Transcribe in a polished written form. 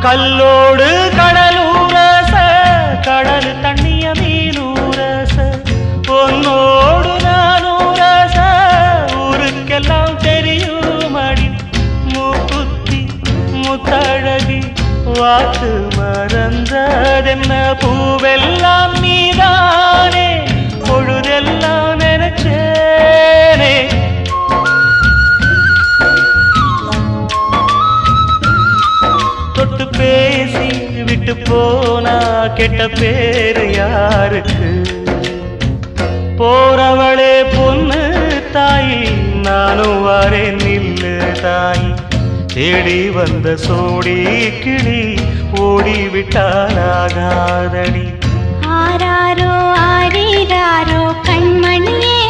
கல்லோடு கடலூரச கடல் தண்ணிய மீனூரச பொன்னோடு நானூரச ஊருக்கெல்லாம் தெரியுமடி மூக்குத்தி முத்தழகி வாக்கு மறந்ததென்ன பூவெல்லாம் நீதானே பொழுதெல்லாம் நினைச்சேனே தொட்டு பேசி விட்டு போனா கெட்ட பேரு யாருக்கு போறவளே பொண்ணு தாயி நானும் வரேன் நில்லு தாயி தேடி வந்த சோடி கிளி ஓடிவிட்டாலாகாதடி ஆராரோ ஆரீராரோ கண்மணியே